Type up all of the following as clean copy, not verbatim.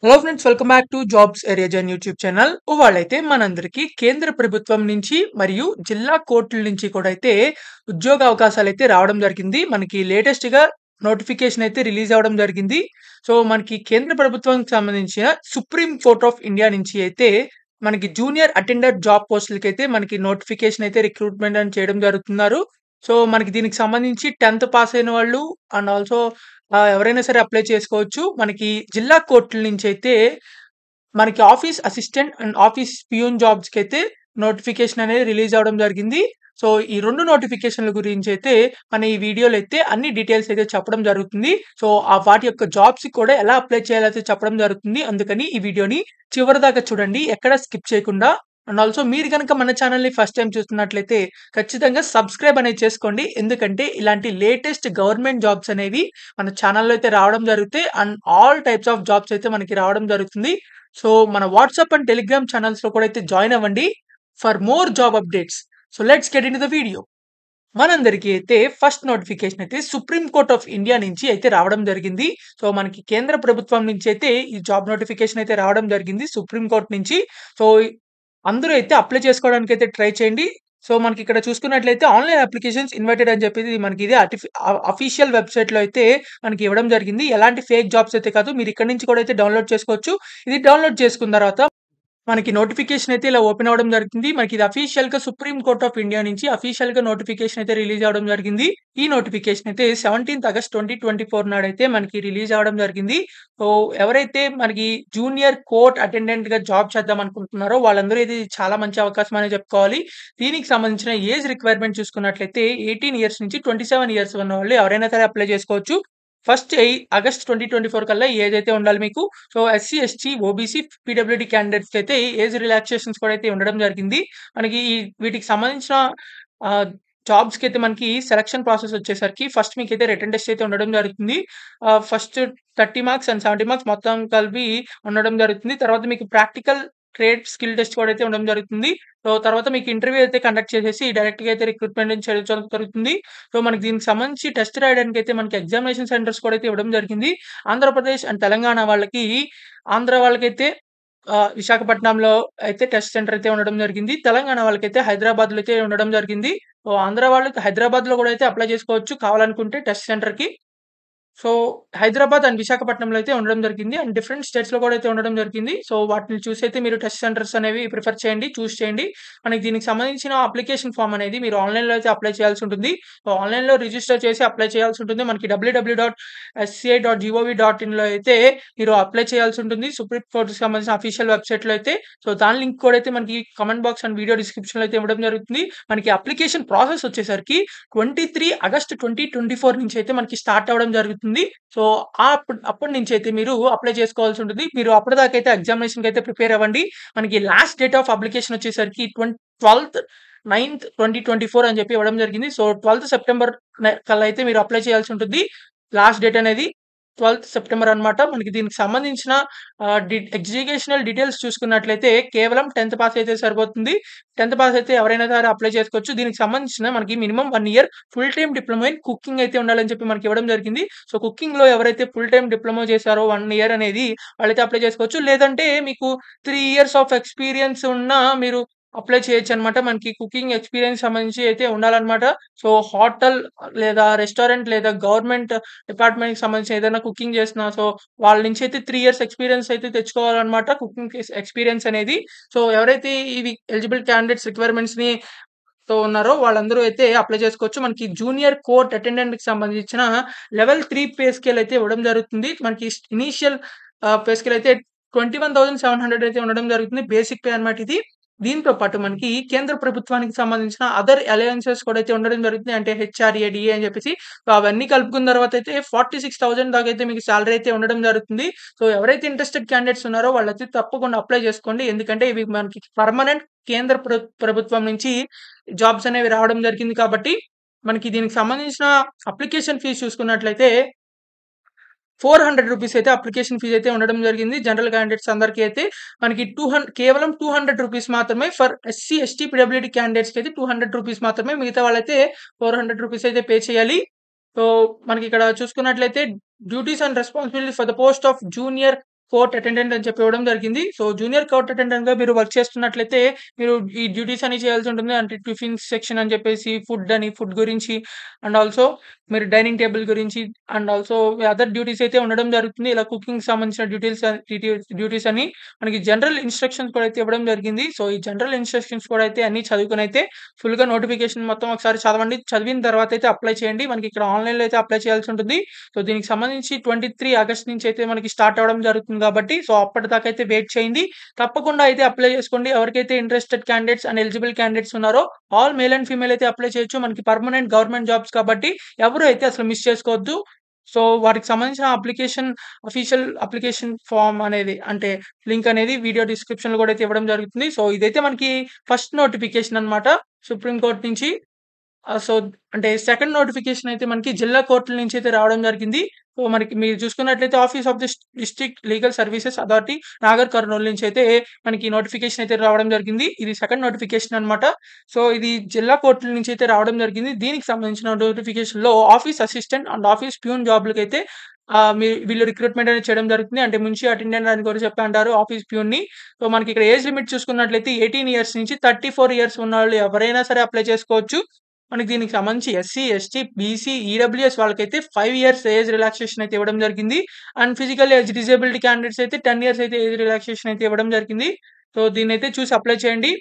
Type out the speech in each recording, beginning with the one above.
Hello friends, welcome back to jobs area జన్ YouTube channel. ఇవాళైతే మనందరికీ కేంద్ర ప్రభుత్వం నుంచి మరియు జిల్లా కోర్టుల నుంచి కూడా అయితే ఉద్యోగ అవకాశాలు అయితే రావడం జరిగింది. మనకి లేటెస్ట్ గా నోటిఫికేషన్ అయితే రిలీజ్ అవ్వడం జరిగింది. సో మనకి కేంద్ర ప్రభుత్వానికి సంబంధించిన సుప్రీం కోర్ట్ ఆఫ్ ఇండియా నుంచి అయితే మనకి జూనియర్ అటెండర్ జాబ్ పోస్టులకి అయితే మనకి నోటిఫికేషన్ అయితే రిక్రూట్మెంట్ అని చేయడం జరుగుతున్నారు. సో మనకి దీనికి సంబంధించి 10th పాస్ అయిన వాళ్ళు అండ్ ఆల్సో ఎవరైనా సరే అప్లై చేసుకోవచ్చు. మనకి జిల్లా కోర్టుల నుంచయితే మనకి office assistant and office peon జాబ్స్‌కైతే నోటిఫికేషన్ అనేది రిలీజ్ అవ్వడం జరిగింది. సో ఈ 2 నోటిఫికేషన్‌ల గురించైతే మన ఈ వీడియోలో అయితే అన్ని డీటెయిల్స్ అయితే చెప్పడం జరుగుతుంది. సో వాటి యొక్క జాబ్స్‌కి కూడా ఎలా అప్లై చేయాలో అయితే చెప్పడం జరుగుతుంది. అందుకని ఈ వీడియోని చివరిదాకా చూడండి. ఎక్కడ స్కిప్ చేయకుండా. అండ్ ఆల్సో మీరు గనక మన ఛానెల్‌ని ఫస్ట్ టైమ్ చూస్తున్నట్లయితే ఖచ్చితంగా సబ్స్క్రైబ్ అనేది చేసుకోండి. ఎందుకంటే ఇలాంటి లేటెస్ట్ గవర్నమెంట్ జాబ్స్ అనేవి మన ఛానెల్‌లో అయితే రావడం జరుగుతాయి. And all types of jobs అయితే మనకి రావడం జరుగుతుంది. సో మన వాట్సాప్ అండ్ టెలిగ్రామ్ ఛానల్స్‌లో కూడా అయితే జాయిన్ అవ్వండి for more job updates. So let's get into the video. మనందరికీ అయితే ఫస్ట్ నోటిఫికేషన్ అయితే సుప్రీం కోర్ట్ ఆఫ్ ఇండియా నుంచి అయితే రావడం జరిగింది. సో మనకి కేంద్ర ప్రభుత్వం నుంచి అయితే ఈ జాబ్ నోటిఫికేషన్ అయితే రావడం జరిగింది సుప్రీం కోర్ట్ నుంచి. సో అందరూ అయితే అప్లై చేసుకోవడానికి అయితే ట్రై చేయండి. సో మనకి ఇక్కడ చూసుకున్నట్లయితే ఆన్‌లైన్ అప్లికేషన్స్ ఇన్వైటెడ్ అని చెప్పేసి మనకి ఇది అఫీషియల్ వెబ్‌సైట్‌లో అయితే మనకి ఇవ్వడం జరిగింది. ఎలాంటి ఫేక్ జాబ్స్ అయితే కాదు. మీరు ఇక్కడి నుంచి కూడా అయితే డౌన్‌లోడ్ చేసుకోవచ్చు. ఇది డౌన్‌లోడ్ చేసుకున్న తర్వాత మనకి నోటిఫికేషన్ అయితే ఇలా ఓపెన్ అవ్వడం జరుగుతుంది. మనకి ఇది అఫీషియల్‌గా సుప్రీం కోర్ట్ ఆఫ్ ఇండియా నుంచి అఫీషియల్‌గా నోటిఫికేషన్ అయితే రిలీజ్ అవ్వడం జరిగింది. ఈ నోటిఫికేషన్ అయితే 17th ఆగస్ట్ 2024 నాడైతే మనకి రిలీజ్ అవ్వడం జరిగింది. సో ఎవరైతే మనకి జూనియర్ కోర్ట్ అటెండెంట్‌గా జాబ్ చేద్దాం అనుకుంటున్నారో వాళ్ళందరూ ఇది చాలా మంచి అవకాశం అనే చెప్పుకోవాలి. దీనికి సంబంధించిన ఏజ్ రిక్వైర్‌మెంట్ చూసుకున్నట్లయితే 18 ఇయర్స్ నుంచి 27 ఇయర్స్ ఉన్నవాళ్ళు ఎవరైనా సరే అప్లై చేసుకోవచ్చు. ఫస్ట్ ఆగస్ట్ 2024 కల్లా ఈ ఏజ్ అయితే ఉండాలి మీకు. So SC, ST, OBC, PWD క్యాండిడేట్స్‌కి అయితే ఏజ్ రిలాక్సేషన్స్ కూడా అయితే ఉండడం జరిగింది. మనకి వీటికి సంబంధించిన ఆహ్, జాబ్స్‌కి అయితే మనకి సెలక్షన్ ప్రాసెస్ వచ్చేసరికి ఫస్ట్ మీకైతే రిటన్ టెస్ట్ అయితే ఉండడం జరుగుతుంది. ఫస్ట్ 30 మార్క్స్ అండ్ 70 మార్క్స్ మొత్తం కలిపి ఉండడం జరుగుతుంది. తర్వాత మీకు ప్రాక్టికల్ ట్రేడ్ స్కిల్ టెస్ట్ కూడా అయితే ఉండడం జరుగుతుంది. సో తర్వాత మీకు ఇంటర్వ్యూ అయితే కండక్ట్ చేసేసి డైరెక్ట్‌గా అయితే రిక్రూట్‌మెంట్ నుంచి చేయడం జరుగుతుంది. సో మనకి దీనికి సంబంధించి టెస్ట్ రాయడానికైతే మనకి ఎగ్జామినేషన్ సెంటర్స్ కూడా అయితే ఇవ్వడం జరిగింది. ఆంధ్రప్రదేశ్ అండ్ తెలంగాణ వాళ్ళకి ఆంధ్ర వాళ్ళకైతే విశాఖపట్నంలో అయితే టెస్ట్ సెంటర్ అయితే ఉండడం జరిగింది. తెలంగాణ వాళ్ళకైతే హైదరాబాద్‌లో అయితే ఉండడం జరిగింది. సో ఆంధ్ర వాళ్ళకి హైదరాబాద్‌లో కూడా అయితే అప్లై చేసుకోవచ్చు కావాలనుకుంటే టెస్ట్ సెంటర్‌కి. సో, హైదరాబాద్ అండ్ విశాఖపట్నంలో అయితే ఉండడం జరిగింది. అండ్ డిఫరెంట్ స్టేట్స్‌లో కూడా అయితే ఉండడం జరిగింది. సో, వాటిని చూసైతే మీరు టెస్ట్ సెంటర్స్ అనేవి ప్రిఫర్ చేయండి. చూస్ చేయండి. మనకి దీనికి సంబంధించిన అప్లికేషన్ ఫార్మ్ అనేది మీరు ఆన్‌లైన్‌లో అయితే అప్లై చేయాల్సి ఉంటుంది. సో, ఆన్‌లైన్‌లో రిజిస్టర్ చేసి అప్లై చేయాల్సి ఉంటుంది. మనకి www.sci.gov.inలో అయితే మీరు అప్లై చేయాల్సి ఉంటుంది. సుప్రీం కోర్ట్‌కి సంబంధించిన అఫీషియల్ వెబ్‌సైట్‌లో అయితే. సో, దాని లింక్ కూడా అయితే మనకి కామెంట్ బాక్స్ అండ్ వీడియో డిస్క్రిప్షన్‌లో అయితే ఇవ్వడం జరుగుతుంది. మనకి అప్లికేషన్ ప్రాసెస్ వచ్చేసరికి 23 ఆగస్ట్ 2024 నుంచి అయితే మనకి స్టార్ట్ అవ్వడం జరుగుతుంది. సో, అప్పటి నుంచైతే మీరు అప్లై చేసుకోవాల్సి ఉంటుంది. మీరు అప్పటిదాకా అయితే ఎగ్జామినేషన్‌కి అయితే ప్రిపేర్ అవ్వండి. మనకి లాస్ట్ డేట్ ఆఫ్ అప్లికేషన్ వచ్చేసరికి 12th 9th 2024 అని చెప్పి ఇవ్వడం జరిగింది. సో, 12th సెప్టెంబర్ కల్లా అయితే మీరు అప్లై చేయాల్సి ఉంటుంది. లాస్ట్ డేట్ అనేది 12th సెప్టెంబర్ అన్నమాట. మనకి దీనికి సంబంధించిన ఎడ్యుకేషనల్ డీటెయిల్స్ చూసుకున్నట్లయితే కేవలం 10th పాస్ అయితే సరిపోతుంది. 10th పాస్ అయితే ఎవరైనా సరే అప్లై చేసుకోవచ్చు. దీనికి సంబంధించిన మనకి minimum 1 year full time diploma in cooking అయితే ఉండాలని చెప్పి మనకి ఇవ్వడం జరిగింది. సో, కుకింగ్‌లో ఎవరైతే ఫుల్ టైమ్ డిప్లొమా చేశారో 1 ఇయర్ అనేది వాళ్ళైతే అప్లై చేసుకోవచ్చు. లేదంటే మీకు 3 ఇయర్స్ ఆఫ్ ఎక్స్‌పీరియన్స్ ఉన్నా మీరు అప్లై చేయొచ్చనమాట. మనకి కుకింగ్ ఎక్స్‌పీరియన్స్ సంబంధించి అయితే ఉండాలనమాట. సో, హోటల్ లేదా రెస్టారెంట్ లేదా గవర్నమెంట్ డిపార్ట్‌మెంట్‌కి సంబంధించిన ఏదైనా కుకింగ్ చేసినా సో, వాళ్ళ నుంచి అయితే 3 ఇయర్స్ ఎక్స్‌పీరియన్స్ అయితే తెచ్చుకోవాలనమాట. కుకింగ్ ఎక్స్‌పీరియన్స్ అనేది. సో, ఎవరైతే ఇవి ఎలిజిబుల్ క్యాండిడేట్స్ రిక్వైర్మెంట్స్‌ని ఉన్నారో వాళ్ళందరూ అయితే అప్లై చేసుకోవచ్చు. మనకి జూనియర్ కోర్ట్ అటెండెంట్‌కి సంబంధించిన లెవెల్ 3 పే స్కేల్ అయితే ఇవ్వడం జరుగుతుంది. మనకి ఇనీషియల్ పే స్కేల్ అయితే 21,700 అయితే ఉండడం జరుగుతుంది. బేసిక్ పే అన్నమాట ఇది. దీంతో పాటు మనకి కేంద్ర ప్రభుత్వానికి సంబంధించిన అదర్ అలయన్సెస్ కూడా అయితే ఉండడం జరుగుతుంది. అంటే హెచ్ఆర్ఏ, డీఏ అని చెప్పేసి. సో, అవన్నీ కలుపుకున్న తర్వాత అయితే 46,000 దాకా అయితే మీకు సాలరీ అయితే ఉండడం జరుగుతుంది. సో, ఎవరైతే ఇంట్రెస్టెడ్ క్యాండిడేట్స్ ఉన్నారో వాళ్ళైతే తప్పకుండా అప్లై చేసుకోండి. ఎందుకంటే ఇవి మనకి పర్మనెంట్ కేంద్ర ప్రభుత్వం నుంచి జాబ్స్ అనేవి రావడం జరిగింది కాబట్టి, మనకి దీనికి సంబంధించిన అప్లికేషన్ ఫీస్ చూసుకున్నట్లయితే రూ. 400 అయితే అప్లికేషన్ ఫీస్ అయితే ఉండడం జరిగింది. జనరల్ క్యాండిడేట్స్ అందరికీ అయితే మనకి కేవలం రూ. 200 మాత్రమే ఫర్ ఎస్సీ, ఎస్టీ, పీడబ్ల్యూడీ క్యాండిడేట్స్‌కి అయితే రూ. 200 మాత్రమే. మిగతా వాళ్ళైతే రూ. 400 అయితే పే చేయాలి. సో, మనకి ఇక్కడ చూసుకున్నట్లయితే duties and responsibilities for the post of junior court attendant అని చెప్పి ఇవ్వడం జరిగింది. సో, జూనియర్ కోర్ట్ అటెండెంట్‌గా మీరు వర్క్ చేస్తున్నట్లయితే, మీరు ఈ డ్యూటీస్ అన్ని చేయాల్సి ఉంటుంది. అంటే టిఫిన్స్ సెక్షన్ అని చెప్పేసి, ఫుడ్ గురించి అండ్ ఆల్సో మీరు డైనింగ్ టేబుల్ గురించి అండ్ ఆల్సో అదర్ డ్యూటీస్ అయితే ఉండడం జరుగుతుంది. ఇలా కుకింగ్‌కి సంబంధించిన డ్యూటీస్ అని మనకి జనరల్ ఇన్‌స్ట్రక్షన్స్ కూడా అయితే ఇవ్వడం జరిగింది. సో, ఈ జనరల్ ఇన్‌స్ట్రక్షన్స్ కూడా అయితే అన్నీ చదువుకొనైతే ఫుల్‌గా నోటిఫికేషన్ మొత్తం ఒకసారి చదవండి. చదివిన తర్వాత అయితే అప్లై చేయండి. మనకి ఇక్కడ ఆన్‌లైన్‌లో అయితే అప్లై చేయాల్సి ఉంటుంది. సో, దీనికి సంబంధించి 23 ఆగస్ట్ నుంచి అయితే మనకి స్టార్ట్ అవ్వడం జరుగుతుంది కాబట్టి, సో, అప్పటిదాకా అయితే వెయిట్ చేయండి. తప్పకుండా అయితే అప్లై చేసుకోండి. ఎవరికైతే interested candidates and eligible candidates ఉన్నారో ఆల్ మేల్ అండ్ ఫీమేల్ అయితే అప్లై చేయొచ్చు. మనకి పర్మనెంట్ గవర్నమెంట్ జాబ్స్ కాబట్టి ఎవరు అయితే అసలు మిస్ చేసుకోవద్దు. సో, వాటికి సంబంధించిన అఫీషియల్ అప్లికేషన్ ఫార్మ్ అనేది అంటే లింక్ అనేది వీడియో డిస్క్రిప్షన్‌లో కూడా అయితే ఇవ్వడం జరుగుతుంది. సో, ఇదైతే మనకి ఫస్ట్ నోటిఫికేషన్ అన్నమాట సుప్రీం కోర్ట్ నుంచి. సో, అంటే సెకండ్ నోటిఫికేషన్ అయితే మనకి జిల్లా కోర్టుల నుంచి అయితే రావడం జరిగింది. సో, మనకి మీరు చూసుకున్నట్లయితే office of the district legal services authority Nagar Kurnool నుంచి అయితే మనకి నోటిఫికేషన్ అయితే రావడం జరిగింది. ఇది సెకండ్ నోటిఫికేషన్ అన్నమాట. సో, ఇది జిల్లా కోర్టుల నుంచి అయితే రావడం జరిగింది. దీనికి సంబంధించిన నోటిఫికేషన్‌లో office assistant and office peon జాబ్‌లకైతే వీళ్ళు రిక్రూట్‌మెంట్ అనేది చేయడం జరుగుతుంది. అంటే మున్షి అటెండెంట్ అని కూడా చెప్పి అంటారు ఆఫీస్ ప్యూన్‌ని. సో, మనకి ఇక్కడ ఏజ్ లిమిట్ చూసుకున్నట్లయితే 18 ఇయర్స్ నుంచి 34 ఇయర్స్ ఉన్నవాళ్ళు ఎవరైనా సరే అప్లై చేసుకోవచ్చు. మనకి దీనికి సంబంధించి ఎస్సీ, ఎస్టీ, బీసీ, ఈడబ్ల్యూఎస్ వాళ్ళకైతే 5 ఇయర్స్ ఏజ్ రిలాక్సేషన్ అయితే ఇవ్వడం జరిగింది. And physical age disability candidates అయితే 10 ఇయర్స్ అయితే ఏజ్ రిలాక్సేషన్ అయితే ఇవ్వడం జరిగింది. సో, దీన్నైతే చూసి అప్లై చేయండి.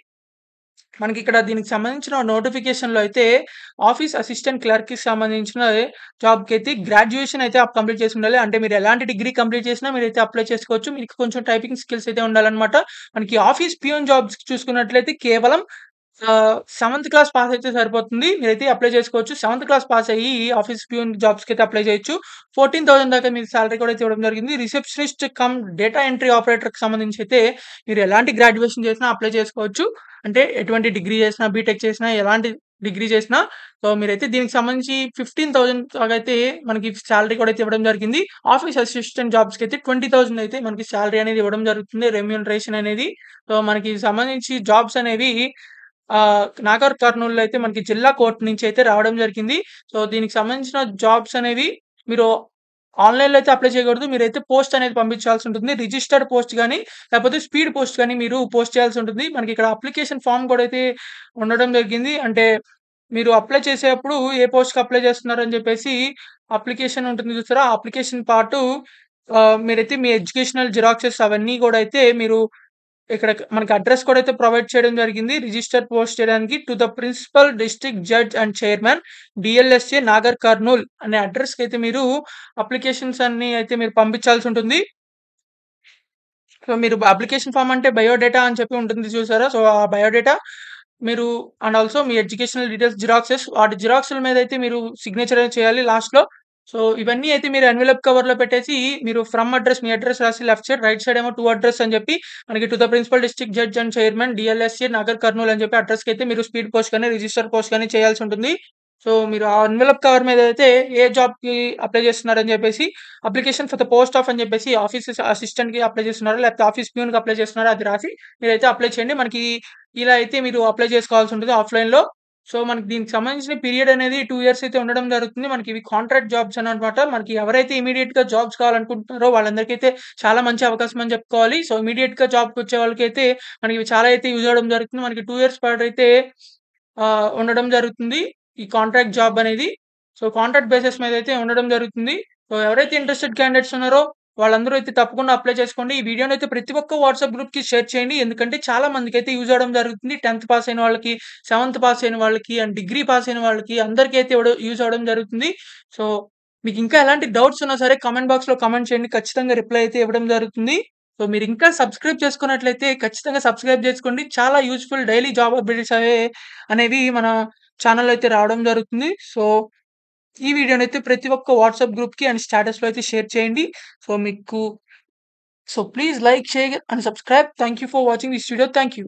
మనకిక్కడ దీనికి సంబంధించిన నోటిఫికేషన్‌లో అయితే ఆఫీస్ అసిస్టెంట్ క్లర్క్‌కి సంబంధించిన జాబ్‌కైతే గ్రాడ్యుయేషన్ అయితే కంప్లీట్ చేసి ఉండాలి. అంటే మీరు ఎలాంటి డిగ్రీ కంప్లీట్ చేసినా మీరైతే అప్లై చేసుకోవచ్చు. మీకు కొంచెం టైపింగ్ స్కిల్స్ అయితే ఉండాలన్నమాట. మనకి ఆఫీస్ పియూన్ జాబ్స్ చూసుకున్నట్లయితే కేవలం సెవెంత్ క్లాస్ పాస్ అయితే సరిపోతుంది. మీరైతే అప్లై చేసుకోవచ్చు. సెవెంత్ క్లాస్ పాస్ అయ్యి ఆఫీస్ ప్యూన్ జాబ్స్‌కైతే అప్లై చేయొచ్చు. 14,000 దాకా మీకు సాలరీ కూడా అయితే ఇవ్వడం జరిగింది. రిసెప్షనిస్ట్ కమ్ డేటా ఎంట్రీ ఆపరేటర్‌కి సంబంధించి అయితే మీరు ఎలాంటి గ్రాడ్యుయేషన్ చేసినా అప్లై చేసుకోవచ్చు. అంటే ఎటువంటి డిగ్రీ చేసినా, బీటెక్ చేసినా, ఎలాంటి డిగ్రీ చేసినా సో, మీరైతే దీనికి సంబంధించి 15,000 దాకా అయితే మనకి సాలరీ కూడా అయితే ఇవ్వడం జరిగింది. ఆఫీస్ అసిస్టెంట్ జాబ్స్‌కైతే 20,000 అయితే మనకి సాలరీ అనేది ఇవ్వడం జరుగుతుంది. రెమ్యూనరేషన్ అనేది. సో, మనకి సంబంధించి జాబ్స్ అనేవి నాగర్ కర్నూల్‌లో అయితే మనకి జిల్లా కోర్ట్ నుంచి అయితే రావడం జరిగింది. సో, దీనికి సంబంధించిన జాబ్స్ అనేవి మీరు ఆన్‌లైన్‌లో అయితే అప్లై చేయకూడదు. మీరైతే పోస్ట్ అనేది పంపించాల్సి ఉంటుంది. రిజిస్టర్డ్ పోస్ట్ గాని, లేకపోతే స్పీడ్ పోస్ట్ గాని మీరు పోస్ట్ చేయాల్సి ఉంటుంది. మనకి ఇక్కడ అప్లికేషన్ ఫార్మ్ కూడా అయితే ఉండడం జరిగింది. అంటే మీరు అప్లై చేసేప్పుడు ఏ పోస్ట్‌కి అప్లై చేస్తున్నారని చెప్పేసి అప్లికేషన్ ఉంటుంది చూసారా? ఆ అప్లికేషన్ పార్టు మీరైతే మీ ఎడ్యుకేషనల్ జిరాక్సెస్ అవన్నీ కూడా అయితే మీరు ఇక్కడ మనకి అడ్రెస్ కూడా అయితే ప్రొవైడ్ చేయడం జరిగింది. రిజిస్టర్ పోస్ట్ చేయడానికి to the principal district judge and chairman DLSA Nagar Kurnool అనే అడ్రస్‌కి అయితే మీరు అప్లికేషన్స్ అన్నీ అయితే మీరు పంపించాల్సి ఉంటుంది. సో, మీరు అప్లికేషన్ ఫార్మ్ అంటే బయోడేటా అని చెప్పి ఉంటుంది చూసారా? సో, ఆ బయోడేటా మీరు and also me educational details xeroxes వాటి జిరాక్స్‌ల మీద అయితే మీరు సిగ్నేచర్ అనేది చేయాలి లాస్ట్‌లో. సో, ఇవన్నీ అయితే మీరు ఎన్వలప్ కవర్‌లో పెట్టేసి మీరు ఫ్రమ్ అడ్రెస్ మీ అడ్రెస్ రాసి లెఫ్ట్ సైడ్, రైట్ సైడ్ ఏమో టు అడ్రెస్ అని చెప్పి మనకి to the principal district judge and chairman DLSA Nagar Kurnool అని చెప్పి అడ్రెస్‌కి అయితే మీరు స్పీడ్ పోస్ట్ గాని, రిజిస్టర్ పోస్ట్ గాని చేయాల్సి ఉంటుంది. సో, మీరు ఆ ఎన్వలప్ కవర్ మీద అయితే ఏ జాబ్‌కి అప్లై చేస్తున్నారని చెప్పేసి application for the post of అని చెప్పేసి ఆఫీస్ అసిస్టెంట్‌కి అప్లై చేస్తున్నారా? లేకపోతే ఆఫీస్ ప్యూన్‌కి అప్లై చేస్తున్నారా? అది రాసి మీరైతే అప్లై చేయండి. మనకి ఇలా అయితే మీరు అప్లై చేసుకోవాల్సి ఉంటుంది ఆఫ్‌లైన్‌లో. సో, మనకి దీనికి సంబంధించిన పీరియడ్ అనేది 2 ఇయర్స్ అయితే ఉండడం జరుగుతుంది. మనకి ఇవి కాంట్రాక్ట్ జాబ్స్ అనమాట. మనకి ఎవరైతే ఇమ్మీడియేట్‌గా జాబ్స్ కావాలనుకుంటున్నారో వాళ్ళందరికైతే చాలా మంచి అవకాశం అని చెప్పుకోవాలి. సో, ఇమ్మీడియేట్‌గా జాబ్‌కి వచ్చే వాళ్ళకైతే మనకి ఇవి చాలా అయితే యూజ్ అవ్వడం జరుగుతుంది. మనకి 2 ఇయర్స్ పాటు అయితే ఉండడం జరుగుతుంది. ఈ కాంట్రాక్ట్ జాబ్ అనేది. సో, కాంట్రాక్ట్ బేసిస్ మీద అయితే ఉండడం జరుగుతుంది. సో, ఎవరైతే ఇంట్రెస్టెడ్ క్యాండిడేట్స్ ఉన్నారో వాళ్ళందరూ అయితే తప్పకుండా అప్లై చేసుకోండి. ఈ వీడియోనైతే ప్రతి ఒక్క వాట్సాప్ గ్రూప్‌కి షేర్ చేయండి. ఎందుకంటే చాలా మందికైతే యూజ్ అవ్వడం జరుగుతుంది. 10థ్ పాస్ అయిన వాళ్ళకి, 7థ్ పాస్ అయిన వాళ్ళకి అండ్ డిగ్రీ పాస్ అయిన వాళ్ళకి అందరికీ అయితే యూజ్ అవ్వడం జరుగుతుంది. సో, మీకు ఇంకా ఎలాంటి డౌట్స్ ఉన్నా సరే కామెంట్ బాక్స్‌లో కామెంట్ చేయండి. ఖచ్చితంగా రిప్లై అయితే ఇవ్వడం జరుగుతుంది. సో, మీరింకా సబ్స్క్రైబ్ చేసుకున్నట్లయితే ఖచ్చితంగా సబ్స్క్రైబ్ చేసుకోండి. చాలా యూజ్‌ఫుల్ డైలీ జాబ్ అప్డేట్స్ అనేవి మన ఛానెల్‌లో అయితే రావడం జరుగుతుంది. సో, ఈ వీడియోనైతే ప్రతి ఒక్క వాట్సాప్ గ్రూప్‌కి అండ్ స్టేటస్‌లో అయితే షేర్ చేయండి. సో, మీకు please like, share and subscribe. Thank you for watching this video. Thank you.